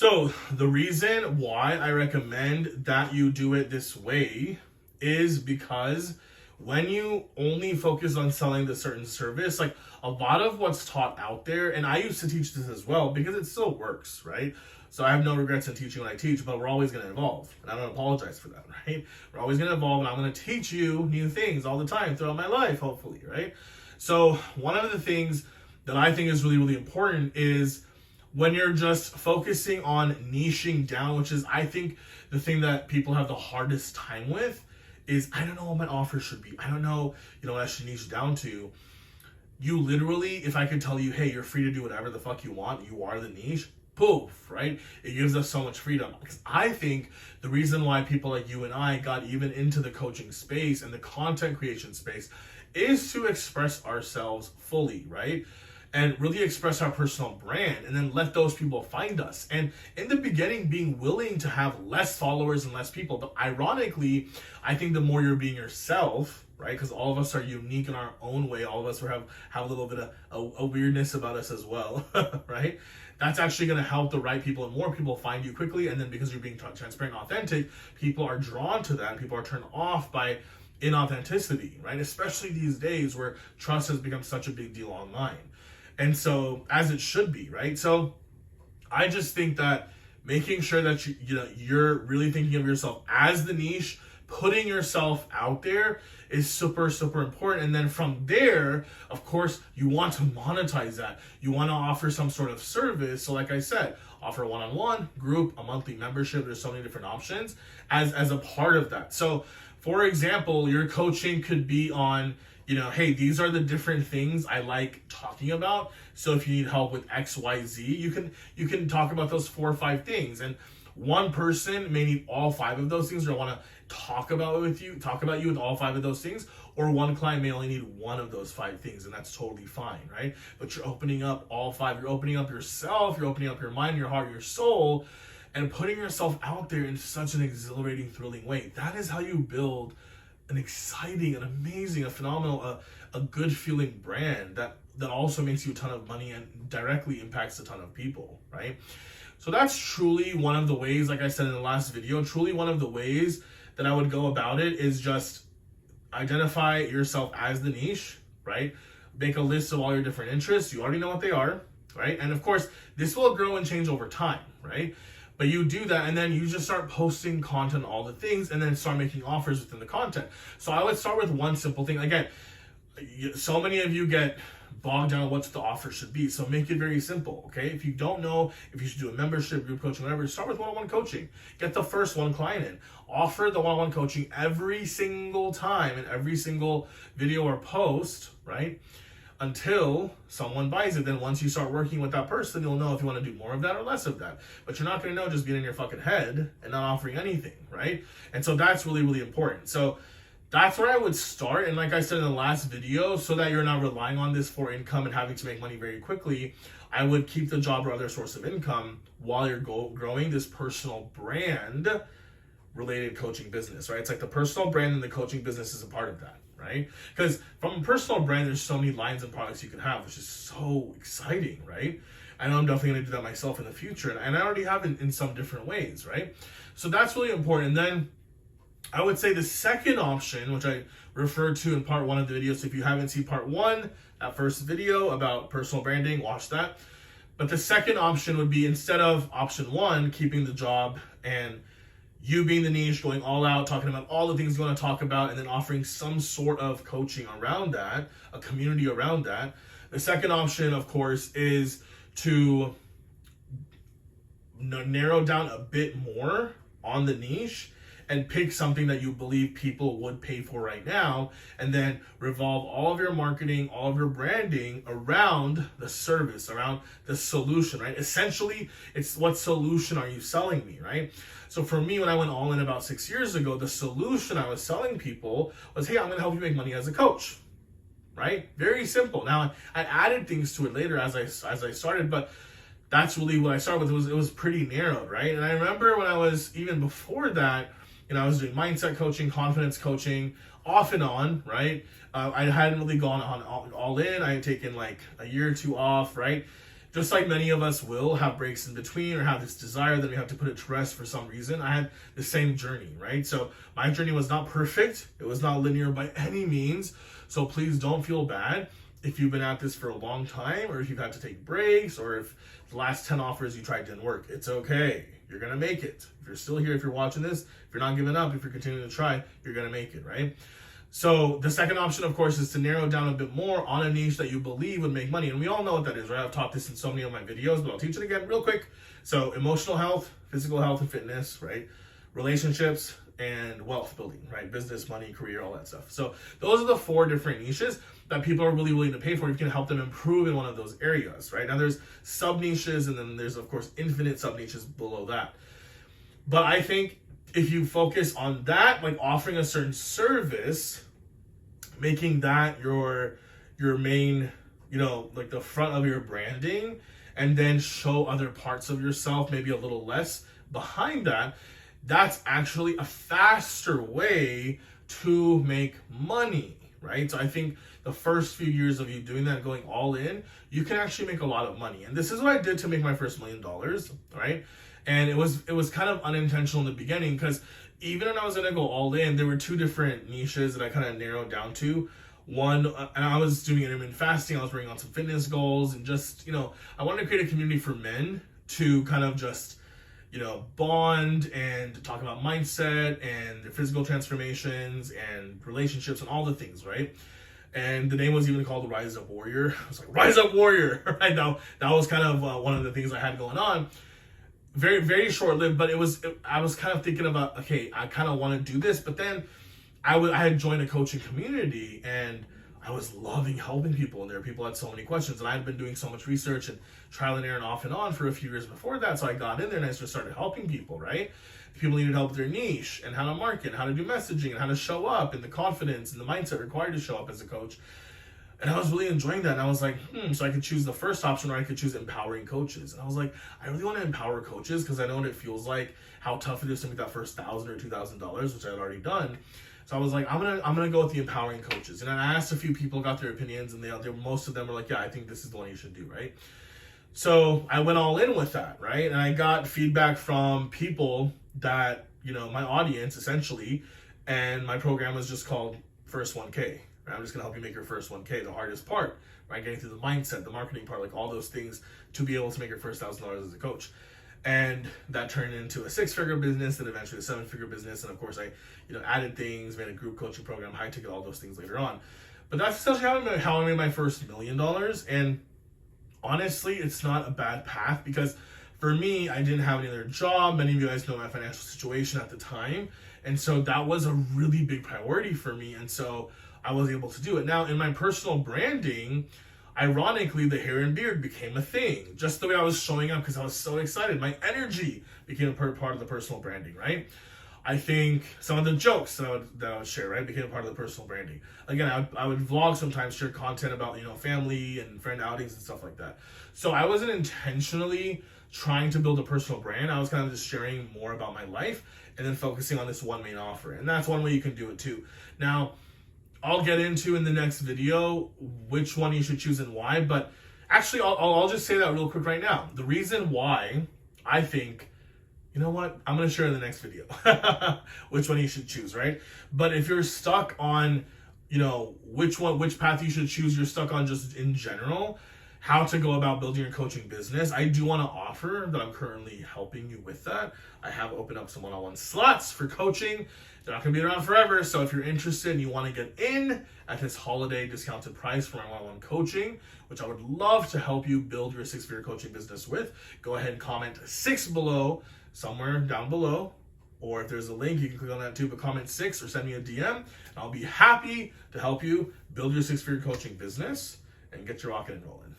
So the reason why I recommend that you do it this way is because when you only focus on selling the certain service, like a lot of what's taught out there, and I used to teach this as well because it still works, right? So I have no regrets in teaching what I teach, but we're always going to evolve. And I don't apologize for that, right? We're always going to evolve, and I'm going to teach you new things all the time throughout my life, hopefully, right? So one of the things that I think is really, really important is when you're just focusing on niching down, which is, I think, the thing that people have the hardest time with, is I don't know what my offer should be. I don't know, what I should niche down to. You literally, if I could tell you, hey, you're free to do whatever the fuck you want, you are the niche, poof, right? It gives us so much freedom. Because I think the reason why people like you and I got even into the coaching space and the content creation space is to express ourselves fully, right? And really express our personal brand, and then let those people find us. And in the beginning, being willing to have less followers and less people. But ironically, I think the more you're being yourself, right? Because all of us are unique in our own way. All of us have a little bit of a weirdness about us as well, right? That's actually going to help the right people, and more people find you quickly. And then because you're being transparent and authentic, people are drawn to that. People are turned off by inauthenticity, right? Especially these days where trust has become such a big deal online. And so, as it should be, right? So I just think that making sure that you're really thinking of yourself as the niche, putting yourself out there is super, super important. And then from there, of course, you want to monetize that. You want to offer some sort of service. So like I said, offer one-on-one, group, a monthly membership. There's so many different options as a part of that. So for example, your coaching could be on, hey, these are the different things I like talking about. So if you need help with X, Y, Z, you can talk about those 4 or 5 things. And one person may need all 5 of those things, or want to talk about you with all 5 of those things. Or one client may only need 1 of those 5 things, and that's totally fine, right? But you're opening up all 5. You're opening up yourself. You're opening up your mind, your heart, your soul, and putting yourself out there in such an exhilarating, thrilling way. That is how you build an exciting, an amazing, a phenomenal, a good feeling brand that also makes you a ton of money and directly impacts a ton of people, right? So that's truly one of the ways, like I said in the last video, truly one of the ways that I would go about it is just identify yourself as the niche, right? Make a list of all your different interests. You already know what they are, right? And of course, this will grow and change over time, right? But you do that, and then you just start posting content, all the things, and then start making offers within the content. So I would start with one simple thing. Again, so many of you get bogged down on what the offer should be. So make it very simple, okay? If you don't know if you should do a membership, group coaching, whatever, start with one-on-one coaching. Get the first 1 client in. Offer the one-on-one coaching every single time in every single video or post, right? Until someone buys it. Then once you start working with that person, you'll know if you want to do more of that or less of that. But you're not going to know just being in your fucking head and not offering anything, right? And so that's really, really important. So that's where I would start. And like I said in the last video, so that you're not relying on this for income and having to make money very quickly, I would keep the job or other source of income while you're growing this personal brand related coaching business, right? It's like the personal brand and the coaching business is a part of that, right? Because from a personal brand, there's so many lines and products you can have, which is so exciting, right? I know I'm definitely going to do that myself in the future, and I already have in some different ways, right? So that's really important. And then I would say the second option, which I referred to in part 1 of the video, so if you haven't seen part 1, that first video about personal branding, watch that. But the second option would be, instead of option 1, keeping the job and you being the niche, going all out, talking about all the things you want to talk about, and then offering some sort of coaching around that, a community around that. The second option, of course, is to narrow down a bit more on the niche and pick something that you believe people would pay for right now, and then revolve all of your marketing, all of your branding around the service, around the solution, right? Essentially, it's what solution are you selling me, right? So for me, when I went all in about 6 years ago, the solution I was selling people was, hey, I'm going to help you make money as a coach, right? Very simple. Now, I added things to it later as I started, but that's really what I started with. It was pretty narrowed, right? And I remember when I was, even before that, I was doing mindset coaching, confidence coaching, off and on, right? I hadn't really gone on all in. I had taken like a year or 2 off, right? just like many of us will have breaks in between or have this desire that we have to put it to rest for some reason, I had the same journey, right? So my journey was not perfect. It was not linear by any means. So please don't feel bad if you've been at this for a long time, or if you've had to take breaks, or if the last 10 offers you tried didn't work. It's okay. You're going to make it. If you're still here, if you're watching this, if you're not giving up, if you're continuing to try, you're going to make it, right? So the second option, of course, is to narrow down a bit more on a niche that you believe would make money. And we all know what that is, right? I've taught this in so many of my videos, but I'll teach it again real quick. So emotional health, physical health and fitness, right? Relationships and wealth building, right? Business, money, career, all that stuff. So those are the 4 different niches that people are really willing to pay for. You can help them improve in one of those areas, right? Now there's sub niches, and then there's, of course, infinite sub niches below that. But I think if you focus on that, like offering a certain service, making that your main, like the front of your branding, and then show other parts of yourself, maybe a little less behind that, that's actually a faster way to make money, right? So I think the first few years of you doing that, going all in, you can actually make a lot of money. And this is what I did to make my first $1 million, right? And it was kind of unintentional in the beginning, because even when I was going to go all in, there were 2 different niches that I kind of narrowed down to. One, and I was doing intermittent fasting, I was working on some fitness goals, and just, I wanted to create a community for men to kind of just, bond and talk about mindset and their physical transformations and relationships and all the things, right? And the name was even called the Rise Up Warrior. I was like, Rise Up Warrior, right? Now, that was kind of one of the things I had going on. Very, very short-lived, but I was kind of thinking about, okay, I kind of want to do this, but then I had joined a coaching community, and I was loving helping people, and there were people that had so many questions, and I had been doing so much research and trial and error and off and on for a few years before that, so I got in there and I just started helping people, right? People needed help with their niche, and how to market, and how to do messaging, and how to show up, and the confidence and the mindset required to show up as a coach. And I was really enjoying that. And I was like, so I could choose the first option, or I could choose empowering coaches. And I was like, I really want to empower coaches, because I know what it feels like, how tough it is to make that first $1,000 or $2,000, which I had already done. So I was like, I'm gonna go with the empowering coaches. And I asked a few people, got their opinions, and most of them were like, yeah, I think this is the one you should do, right? So I went all in with that, right? And I got feedback from people that, my audience essentially, and my program was just called First 1K. Right? I'm just gonna help you make your first 1K, the hardest part, right? Getting through the mindset, the marketing part, like all those things to be able to make your first $1,000 as a coach. And that turned into a 6-figure business, and eventually a 7-figure business. And of course, I, added things, made a group coaching program, high ticket, all those things later on. But that's essentially how I made my first $1 million. And honestly, it's not a bad path, because for me, I didn't have any other job. Many of you guys know my financial situation at the time. And so that was a really big priority for me. And so I was able to do it. Now, in my personal branding, ironically, the hair and beard became a thing. Just the way I was showing up, because I was so excited. My energy became a part of the personal branding, right? I think some of the jokes that I would share, right, became a part of the personal branding. Again, I would vlog sometimes, share content about, family and friend outings and stuff like that. So I wasn't intentionally trying to build a personal brand. I was kind of just sharing more about my life and then focusing on this one main offer. And that's one way you can do it too. Now, I'll get into in the next video which one you should choose and why, but actually I'll just say that real quick right now. The reason why I think, I'm going to share in the next video which one you should choose, right? But if you're stuck on, which path you should choose, you're stuck on just in general, how to go about building your coaching business, I do want to offer that I'm currently helping you with that. I have opened up some one-on-one slots for coaching. They're not going to be around forever. So if you're interested and you want to get in at this holiday discounted price for my one-on-one coaching, which I would love to help you build your 6-figure coaching business with, go ahead and comment 6 below, somewhere down below. Or if there's a link, you can click on that too, but comment 6 or send me a DM. And I'll be happy to help you build your 6-figure coaching business and get you rocking and rolling.